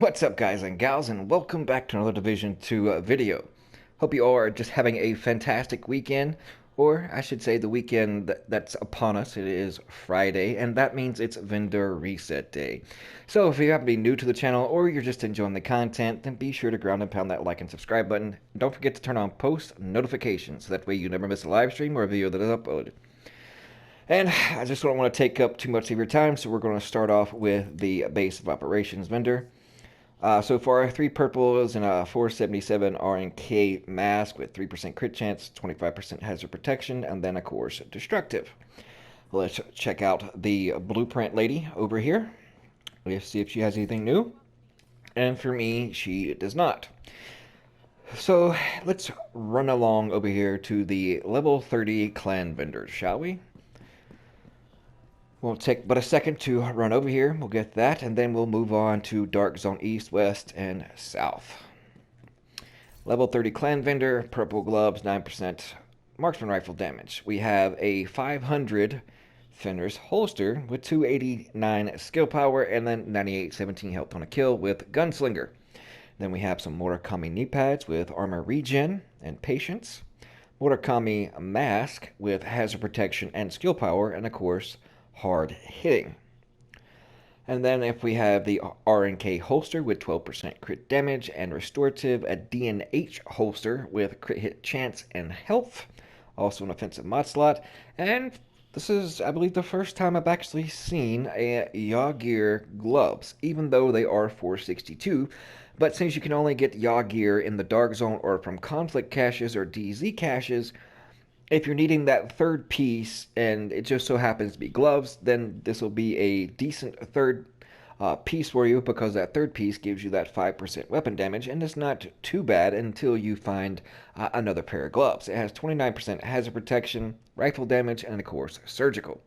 What's up, guys and gals, and welcome back to another Division 2 video. Hope you all are just having a fantastic weekend, or I should say the weekend that's upon us. It is Friday, and that means it's Vendor Reset Day. So if you happen to be new to the channel, or you're just enjoying the content, then be sure to ground and pound that like and subscribe button. Don't forget to turn on post notifications, so that way you never miss a live stream or a video that is uploaded. And I just don't want to take up too much of your time, so we're going to start off with the base of operations vendor. So far, 3 purples and a 477 R&K mask with 3% crit chance, 25% hazard protection, and then, of course, destructive. Let's check out the blueprint lady over here. Let's see if she has anything new. And for me, she does not. So let's run along over here to the level 30 clan vendors, shall we? Won't take but a second to run over here. We'll get that, and then we'll move on to Dark Zone East, West, and South. Level 30 Clan Vendor, purple gloves, 9% marksman rifle damage. We have a 500 Fenris holster with 289 skill power and then 98-17 health on a kill with Gunslinger. Then we have some Murakami knee pads with armor regen and patience. Murakami mask with hazard protection and skill power, and of course, hard hitting. And then if we have the R&K holster with 12% crit damage and restorative, a D&H holster with crit hit chance and health, also an offensive mod slot, and this is, I believe, the first time I've actually seen a Yaw-Gear gloves, even though they are 462. But since you can only get Yaw-Gear in the Dark Zone or from conflict caches or DZ caches, if you're needing that third piece and it just so happens to be gloves, then this will be a decent third piece for you, because that third piece gives you that 5% weapon damage, and it's not too bad until you find another pair of gloves. It has 29% hazard protection, rifle damage, and of course surgical.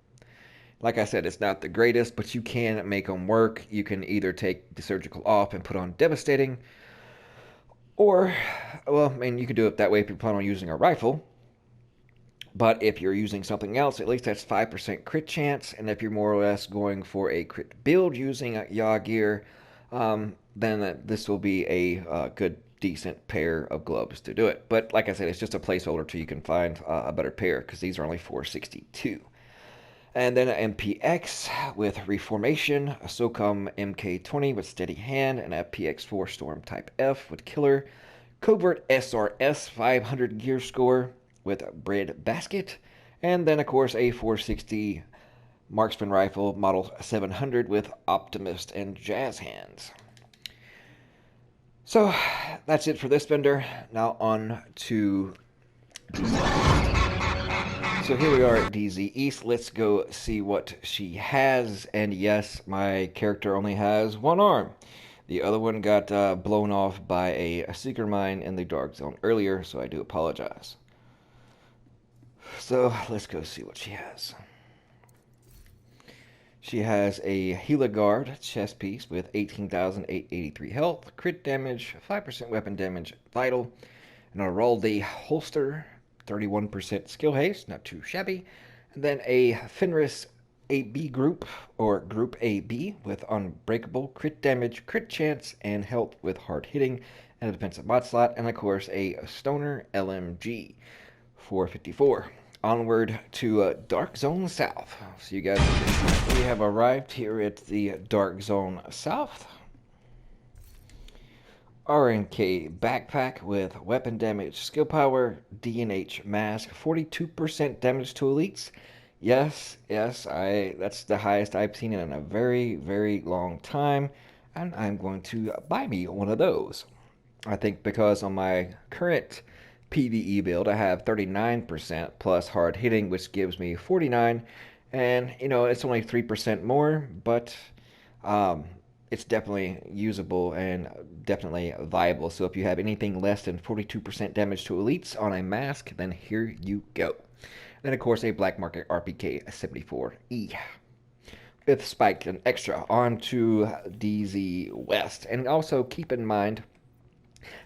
Like I said, it's not the greatest, but you can make them work. You can either take the surgical off and put on devastating, or, well, I mean, you can do it that way if you plan on using a rifle. But if you're using something else, at least that's 5% crit chance. And if you're more or less going for a crit build using a Yaw-Gear, then this will be a good, decent pair of gloves to do it. But like I said, it's just a placeholder till you can find a better pair, because these are only 462. And then an MPX with Reformation, a SOCOM MK20 with Steady Hand, and a PX4 Storm Type F with Killer, Covert SRS 500 gear score with Bread Basket, and then of course a 460 marksman rifle model 700 with Optimist and Jazz Hands. So that's it for this vendor. Now on to DZ. So here we are at DZ East. Let's go see what she has. And yes, my character only has one arm. The other one got blown off by a seeker mine in the Dark Zone earlier, so I do apologize. So let's go see what she has. She has a Heliegard chest piece with 18,883 health, crit damage, 5% weapon damage, vital, an Araldi holster, 31% skill haste, not too shabby, and then a Fenris AB group, or Group AB, with unbreakable, crit damage, crit chance, and health with hard hitting, and a defensive mod slot, and of course a Stoner LMG, 454. Onward to Dark Zone South. So you guys, we have arrived here at the Dark Zone South. R&K backpack with weapon damage, skill power, D&H mask, 42% damage to elites. Yes, that's the highest I've seen in a very, very long time, and I'm going to buy me one of those. I think because on my current PvE build, I have 39% plus hard hitting, which gives me 49, and you know, it's only 3% more, but it's definitely usable and definitely viable. So if you have anything less than 42% damage to elites on a mask, then here you go. Then of course a black market RPK 74E with spiked and extra onto DZ West. And also keep in mind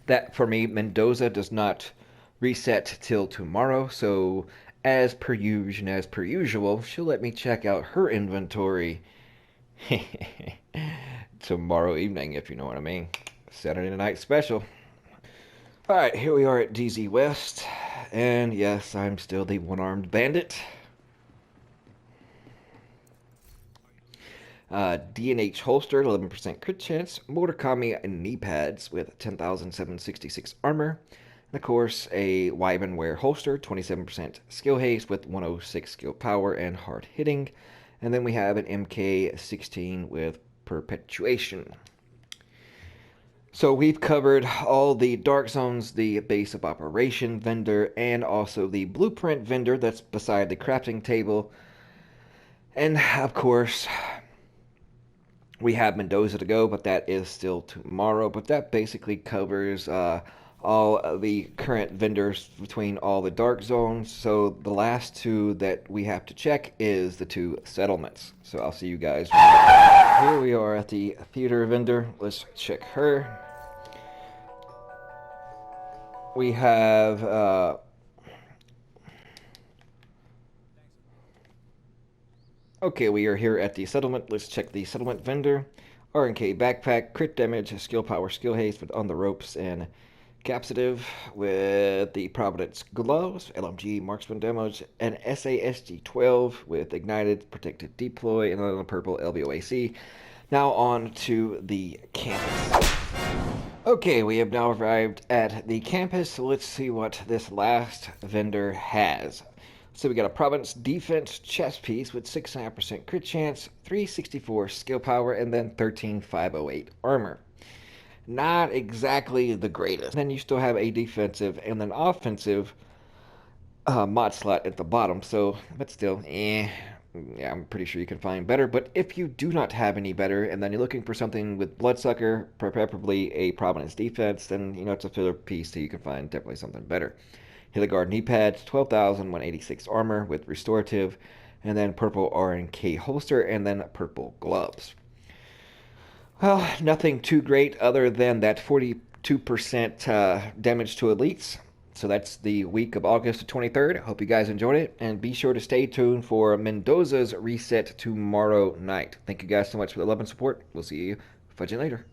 that for me, Mendoza does not reset till tomorrow, so as per usual, she'll let me check out her inventory Tomorrow evening, if you know what I mean. Saturday night special. Alright, here we are at DZ West. And yes, I'm still the one-armed bandit. D&H holster, 11% crit chance. Motorkami knee pads with 10,766 armor. And of course, a Wyvernware holster, 27% skill haste with 106 skill power and hard hitting. And then we have an MK16 with perpetuation. So we've covered all the Dark Zones, the base of operation vendor, and also the blueprint vendor that's beside the crafting table. And of course, we have Mendoza to go, but that is still tomorrow. But that basically covers all of the current vendors between all the Dark Zones. So the last two that we have to check is the two settlements. So I'll see you guys. Here we are at the theater vendor. Let's check her. We have okay, we are here at the settlement. Let's check the settlement vendor. RNK backpack, crit damage, skill power, skill haste with on the ropes and capsitive with the Providence gloves, LMG marksman damage, and SASG 12 with ignited, protected deploy, and then the purple LVOAC. Now on to the campus. Okay, we have now arrived at the campus, so let's see what this last vendor has. So we got a Providence defense chest piece with 6.5% crit chance, 364 skill power, and then 13,508 armor. Not exactly the greatest. Then you still have a defensive and an offensive mod slot at the bottom, so, but still, yeah, I'm pretty sure you can find better. But if you do not have any better, and then you're looking for something with Bloodsucker, preferably a Providence defense, then, you know, it's a filler piece, so you can find definitely something better. Hilleguard knee pads, 12,186 armor with restorative, and then purple RNK holster, and then purple gloves. Well, nothing too great other than that 42% damage to elites. So that's the week of August 23rd. Hope you guys enjoyed it, and be sure to stay tuned for Mendoza's reset tomorrow night. Thank you guys so much for the love and support. We'll see you fudging later.